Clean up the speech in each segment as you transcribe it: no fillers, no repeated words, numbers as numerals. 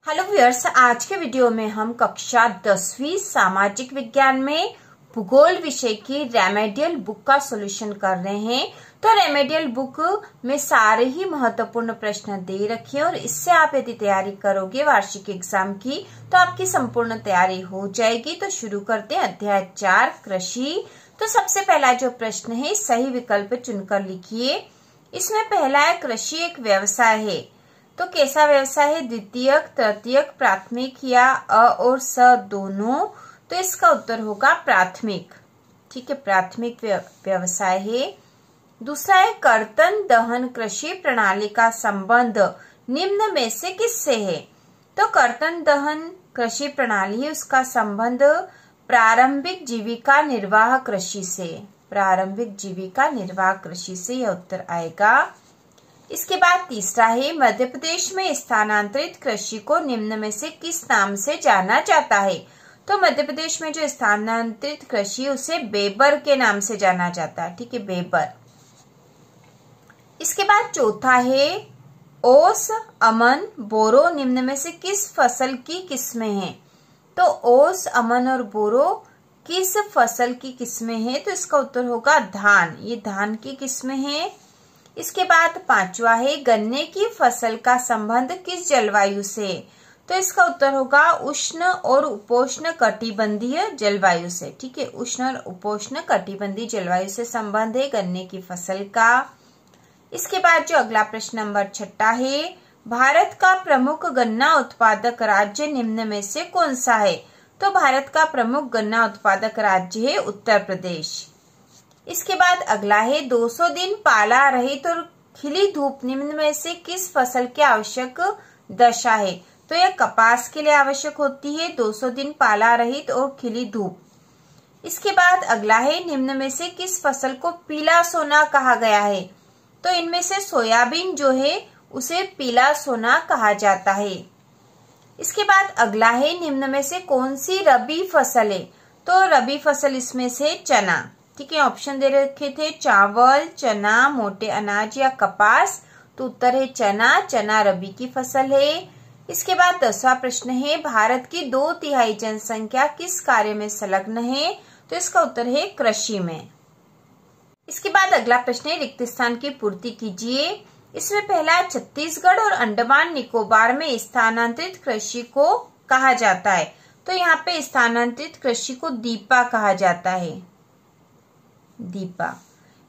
Hello viewers, आज के video में हम कक्षा 10वीं सामाजिक विज्ञान में भूगोल विषय की रेमेडियल बुक का सॉल्यूशन कर रहे हैं। तो रेमेडियल बुक में सारे ही महत्वपूर्ण प्रश्न दे रखे हैं और इससे आप यदि तैयारी करोगे वार्षिक एग्जाम की तो आपकी संपूर्ण तैयारी हो जाएगी। तो शुरू करते हैं अध्याय 4 कृषि। तो सबसे पहला जो प्रश्न है सही विकल्प चुनकर लिखिए। इसमें पहला है कृषि एक व्यवसाय है, तो कैसा व्यवसाय है? द्वितीयक, तृतीयक, प्राथमिक या अ और स दोनों? तो इसका उत्तर होगा प्राथमिक। ठीक है, प्राथमिक व्यवसाय है। दूसरा है कर्तन दहन कृषि प्रणाली का संबंध निम्न में से किससे है? तो कर्तन दहन कृषि प्रणाली है, उसका संबंध प्रारंभिक जीविका निर्वाह कृषि से। प्रारंभिक जीविका निर्वाह कृषि से यह उत्तर आएगा। इसके बाद तीसरा है मध्य प्रदेश में स्थानांतरित कृषि को निम्न में से किस नाम से जाना जाता है? तो मध्य प्रदेश में जो स्थानांतरित कृषि उसे बेबर के नाम से जाना जाता है। ठीक है, बेबर। इसके बाद चौथा है ओस, अमन, बोरो निम्न में से किस फसल की किस्में हैं? तो ओस, अमन और बोरो किस फसल की किस्में हैं? तो इसका उत्तर होगा धान। ये धान की किस्में हैं। इसके बाद पांचवा है गन्ने की फसल का संबंध किस जलवायु से? तो इसका उत्तर होगा उष्ण और उपोष्ण कटिबंधीय जलवायु से। ठीक है, उष्ण और उपोष्ण कटिबंधीय जलवायु से संबंध है गन्ने की फसल का। इसके बाद जो अगला प्रश्न नंबर 6 है भारत का प्रमुख गन्ना उत्पादक राज्य निम्न में से कौन सा है? तो भारत का प्रमुख गन्ना उत्पादक राज्य है उत्तर प्रदेश। इसके बाद अगला है 200 दिन पाला रहित और खिली धूप निम्न में से किस फसल की आवश्यक दशा है? तो यह कपास के लिए आवश्यक होती है 200 दिन पाला रहित और खिली धूप। इसके बाद अगला है निम्न में से किस फसल को पीला सोना कहा गया है? तो इनमें से सोयाबीन जो है उसे पीला सोना कहा जाता है। इसके बाद अगला है निम्न में से कौन सी रबी फसल है? तो रबी फसल इसमें से चना। ठीक है, ऑप्शन दे रखे थे चावल, चना, मोटे अनाज या कपास। तो उत्तर है चना। चना रबी की फसल है। इसके बाद 10वां प्रश्न है भारत की 2/3 जनसंख्या किस कार्य में संलग्न है? तो इसका उत्तर है कृषि में। इसके बाद अगला प्रश्न है रिक्त स्थान की पूर्ति कीजिए। इसमें पहला है छत्तीसगढ़ और अंडमान निकोबार में स्थानांतरित कृषि को कहा जाता है। तो यहाँ पे स्थानांतरित कृषि को दीपा कहा जाता है, दीपा।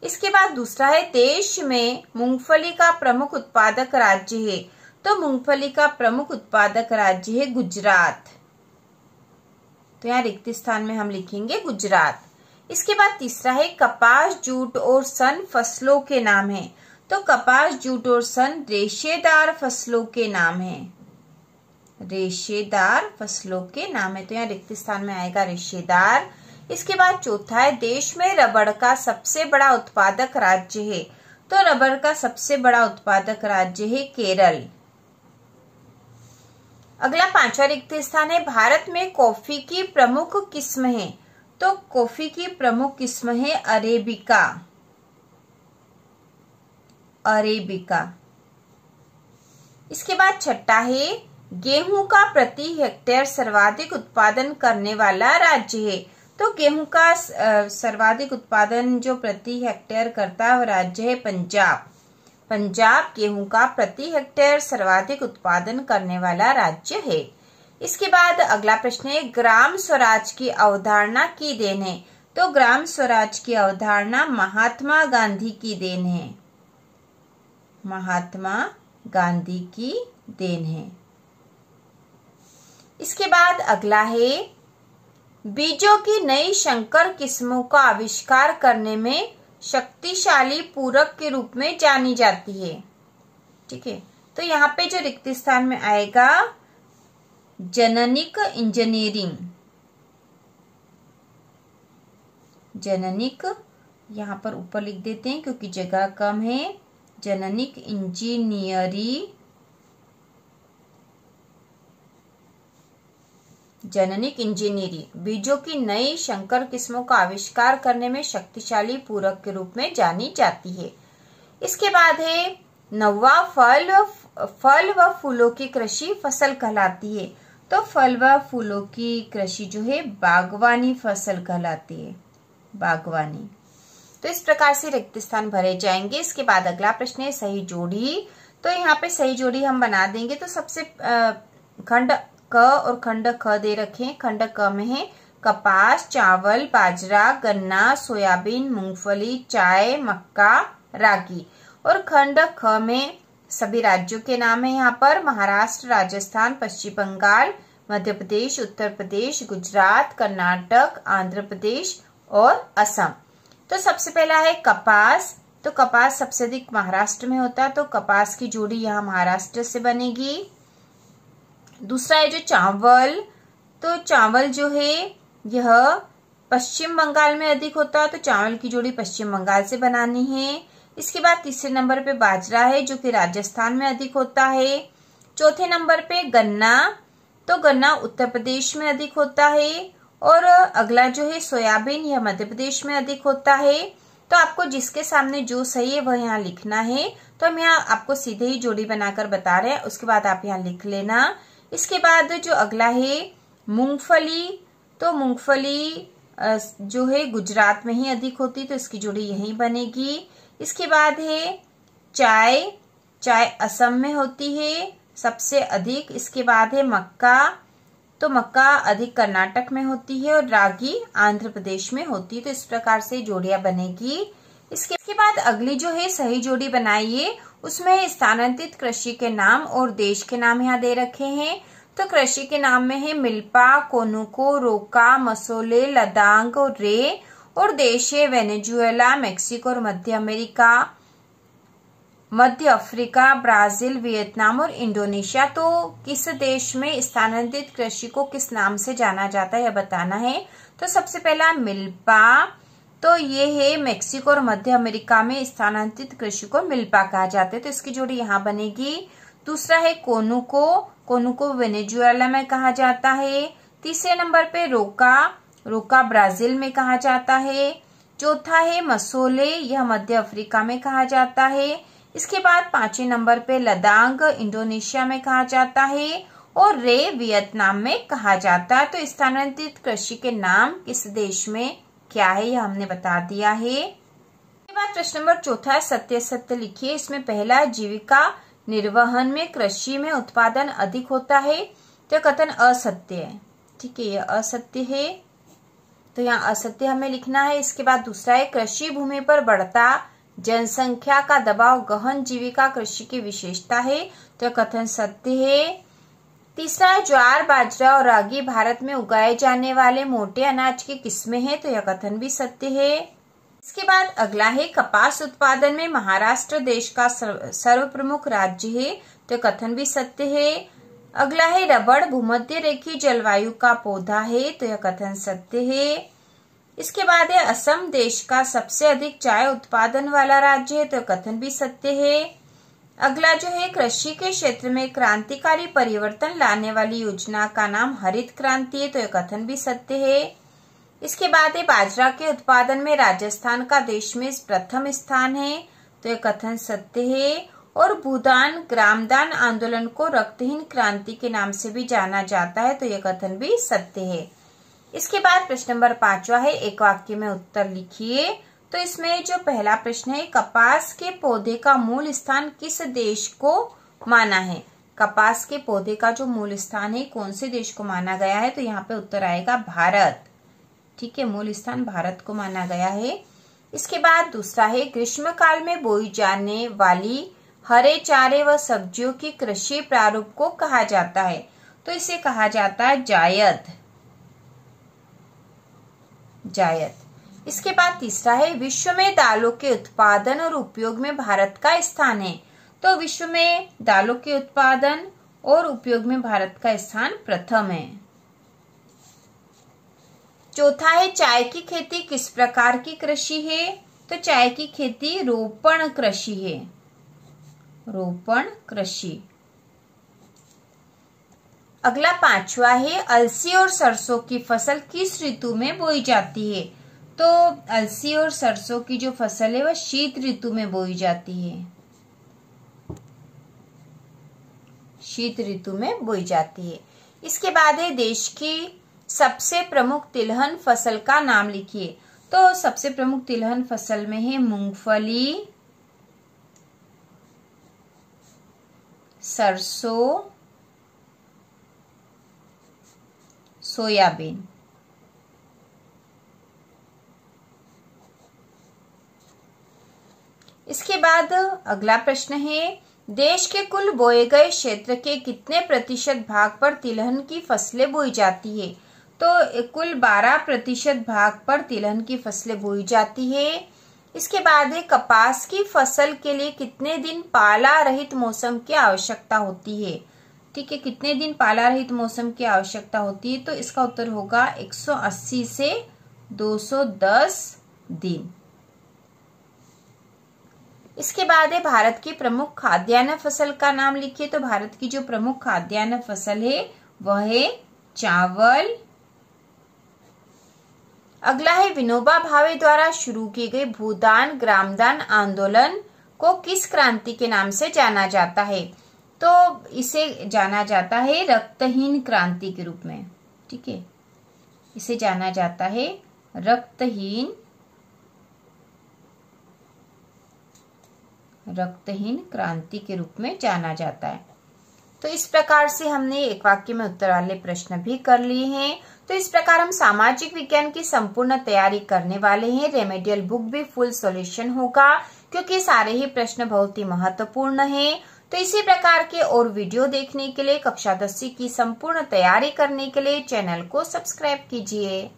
इसके बाद दूसरा है देश में मूंगफली का प्रमुख उत्पादक राज्य है। तो मूंगफली का प्रमुख उत्पादक राज्य है गुजरात। तो यहाँ रिक्त स्थान में हम लिखेंगे गुजरात। इसके बाद तीसरा है कपास, जूट और सन फसलों के नाम है। तो कपास, जूट और सन रेशेदार फसलों के नाम है। रेशेदार फसलों के नाम है, तो यहाँ रिक्त स्थान में आएगा रेशेदार। इसके बाद चौथा है देश में रबड़ का सबसे बड़ा उत्पादक राज्य है। तो रबड़ का सबसे बड़ा उत्पादक राज्य है केरल। अगला 5वां रिक्त स्थान है भारत में कॉफी की प्रमुख किस्म है। तो कॉफी की प्रमुख किस्म है अरेबिका। अरेबिका। इसके बाद 6 है गेहूं का प्रति हेक्टेयर सर्वाधिक उत्पादन करने वाला राज्य है। तो गेहूं का सर्वाधिक उत्पादन जो प्रति हेक्टेयर करता है वो राज्य है पंजाब। पंजाब गेहूं का प्रति हेक्टेयर सर्वाधिक उत्पादन करने वाला राज्य है। इसके बाद अगला प्रश्न है ग्राम स्वराज की अवधारणा की देन है। तो ग्राम स्वराज की अवधारणा महात्मा गांधी की देन है। महात्मा गांधी की देन है। इसके बाद अगला है बीजों की नई संकर किस्मों का आविष्कार करने में शक्तिशाली पूरक के रूप में जानी जाती है। ठीक है, तो यहाँ पे जो रिक्त स्थान में आएगा जननिक इंजीनियरिंग। जननिक यहाँ पर ऊपर लिख देते हैं क्योंकि जगह कम है। जननिक इंजीनियरी, जननिक इंजीनियरिंग बीजों की नई संकर किस्मों का आविष्कार करने में शक्तिशाली पूरक के रूप में जानी जाती है। इसके बाद है 9वां फल व फूलों की कृषि फसल कहलाती है। तो फल व फूलों की कृषि जो है बागवानी फसल कहलाती है, बागवानी। तो इस प्रकार से रिक्त स्थान भरे जाएंगे। इसके बाद अगला प्रश्न है सही जोड़ी। तो यहाँ पे सही जोड़ी हम बना देंगे। तो सबसे खंड क और खंड ख दे रखे हैं। खंड क में है कपास, चावल, बाजरा, गन्ना, सोयाबीन, मूंगफली, चाय, मक्का, रागी। और खंड ख में सभी राज्यों के नाम है। यहाँ पर महाराष्ट्र, राजस्थान, पश्चिम बंगाल, मध्य प्रदेश, उत्तर प्रदेश, गुजरात, कर्नाटक, आंध्र प्रदेश और असम। तो सबसे पहला है कपास। तो कपास सबसे अधिक महाराष्ट्र में होता है, तो कपास की जोड़ी यहाँ महाराष्ट्र से बनेगी। दूसरा है जो चावल। तो चावल जो है यह पश्चिम बंगाल में अधिक होता है, तो चावल की जोड़ी पश्चिम बंगाल से बनानी है। इसके बाद तीसरे नंबर पे बाजरा है जो कि राजस्थान में अधिक होता है। चौथे नंबर पे गन्ना। तो गन्ना उत्तर प्रदेश में अधिक होता है। और अगला जो है सोयाबीन, यह मध्य प्रदेश में अधिक होता है। तो आपको जिसके सामने जो सही है वह यहाँ लिखना है। तो हम यहाँ आपको सीधे ही जोड़ी बनाकर बता रहे हैं, उसके बाद आप यहाँ लिख लेना। इसके बाद जो अगला है मूंगफली। तो मूंगफली जो है गुजरात में ही अधिक होती, तो इसकी जोड़ी यहीं बनेगी। इसके बाद है चाय। चाय असम में होती है सबसे अधिक। इसके बाद है मक्का। तो मक्का अधिक कर्नाटक में होती है। और रागी आंध्र प्रदेश में होती है। तो इस प्रकार से जोड़ियां बनेगी। इसके बाद अगली जो है सही जोड़ी बनाइए। उसमें स्थानांतरित कृषि के नाम और देश के नाम यहाँ दे रखे हैं। तो कृषि के नाम में है मिल्पा, कोनुको, रोका, मसोले, लदांग और रे। और देश है वेनेजुएला, मेक्सिको और मध्य अमेरिका, मध्य अफ्रीका, ब्राजील, वियतनाम और इंडोनेशिया। तो किस देश में स्थानांतरित कृषि को किस नाम से जाना जाता है यह बताना है। तो सबसे पहला मिल्पा। तो ये है मेक्सिको और मध्य अमेरिका में स्थानांतरित कृषि को मिल्पा कहा जाता है, तो इसकी जोड़ी यहाँ बनेगी। दूसरा है कोनुको। कोनुको वेनेजुएला में कहा जाता है। तीसरे नंबर पे रोका। रोका ब्राजील में कहा जाता है। चौथा है मसोले, यह मध्य अफ्रीका में कहा जाता है। इसके बाद पांचवें नंबर पे लदांग इंडोनेशिया में कहा जाता है। और रे वियतनाम में कहा जाता है। तो स्थानांतरित कृषि के नाम किस देश में क्या है यह हमने बता दिया है। इसके बाद प्रश्न नंबर चौथा है सत्य सत्य लिखिए। इसमें पहला जीविका निर्वहन में कृषि में उत्पादन अधिक होता है, तो कथन असत्य है। ठीक है, यह असत्य है, तो यहाँ असत्य हमें लिखना है। इसके बाद दूसरा है कृषि भूमि पर बढ़ता जनसंख्या का दबाव गहन जीविका कृषि की विशेषता है, तो कथन सत्य है। तीसरा है ज्वार, बाजरा और रागी भारत में उगाए जाने वाले मोटे अनाज की किस्में हैं, तो यह कथन भी सत्य है। इसके बाद अगला है कपास उत्पादन में महाराष्ट्र देश का सर्व प्रमुख राज्य है, तो कथन भी सत्य है। अगला है रबड़ भूमध्य रेखीय जलवायु का पौधा है, तो यह कथन सत्य है। इसके बाद है असम देश का सबसे अधिक चाय उत्पादन वाला राज्य है, तो कथन भी सत्य है। अगला जो है कृषि के क्षेत्र में क्रांतिकारी परिवर्तन लाने वाली योजना का नाम हरित क्रांति है, तो यह कथन भी सत्य है। इसके बाद है बाजरा के उत्पादन में राजस्थान का देश में प्रथम स्थान है, तो यह कथन सत्य है। और भूदान ग्रामदान आंदोलन को रक्तहीन क्रांति के नाम से भी जाना जाता है, तो यह कथन भी सत्य है। इसके बाद प्रश्न नंबर 5वां है एक वाक्य में उत्तर लिखिए। तो इसमें जो पहला प्रश्न है कपास के पौधे का मूल स्थान किस देश को माना है। कपास के पौधे का जो मूल स्थान है कौन से देश को माना गया है, तो यहाँ पे उत्तर आएगा भारत। ठीक है, मूल स्थान भारत को माना गया है। इसके बाद दूसरा है ग्रीष्म काल में बोई जाने वाली हरे चारे व सब्जियों की कृषि प्रारूप को कहा जाता है, तो इसे कहा जाता है जायद। जायद। इसके बाद तीसरा है विश्व में दालों के उत्पादन और उपयोग में भारत का स्थान है, तो विश्व में दालों के उत्पादन और उपयोग में भारत का स्थान प्रथम है। चौथा है चाय की खेती किस प्रकार की कृषि है, तो चाय की खेती रोपण कृषि है। रोपण कृषि। अगला 5वां है अलसी और सरसों की फसल किस ऋतु में बोई जाती है, तो अलसी और सरसों की जो फसल है वह शीत ऋतु में बोई जाती है। शीत ऋतु में बोई जाती है। इसके बाद है देश की सबसे प्रमुख तिलहन फसल का नाम लिखिए। तो सबसे प्रमुख तिलहन फसल में है मूंगफली, सरसों, सोयाबीन। इसके बाद अगला प्रश्न है देश के कुल बोए गए क्षेत्र के कितने प्रतिशत भाग पर तिलहन की फसलें बोई जाती है। तो कुल 12% भाग पर तिलहन की फसलें बोई जाती है। इसके बाद है कपास की फसल के लिए कितने दिन पाला रहित मौसम की आवश्यकता होती है। ठीक है, कितने दिन पाला रहित मौसम की आवश्यकता होती है। तो इसका उत्तर होगा 180 से 210 दिन। इसके बाद है भारत की प्रमुख खाद्यान्न फसल का नाम लिखिए। तो भारत की जो प्रमुख खाद्यान्न फसल है वह है चावल। अगला है विनोबा भावे द्वारा शुरू की गई भूदान ग्रामदान आंदोलन को किस क्रांति के नाम से जाना जाता है। तो इसे जाना जाता है रक्तहीन क्रांति के रूप में। ठीक है, इसे जाना जाता है रक्तहीन क्रांति के रूप में जाना जाता है। तो इस प्रकार से हमने एक वाक्य में उत्तर वाले प्रश्न भी कर लिए हैं। तो इस प्रकार हम सामाजिक विज्ञान की संपूर्ण तैयारी करने वाले हैं। रेमेडियल बुक भी फुल सॉल्यूशन होगा क्योंकि सारे ही प्रश्न बहुत ही महत्वपूर्ण हैं। तो इसी प्रकार के और वीडियो देखने के लिए कक्षा 10वीं की संपूर्ण तैयारी करने के लिए चैनल को सब्सक्राइब कीजिए।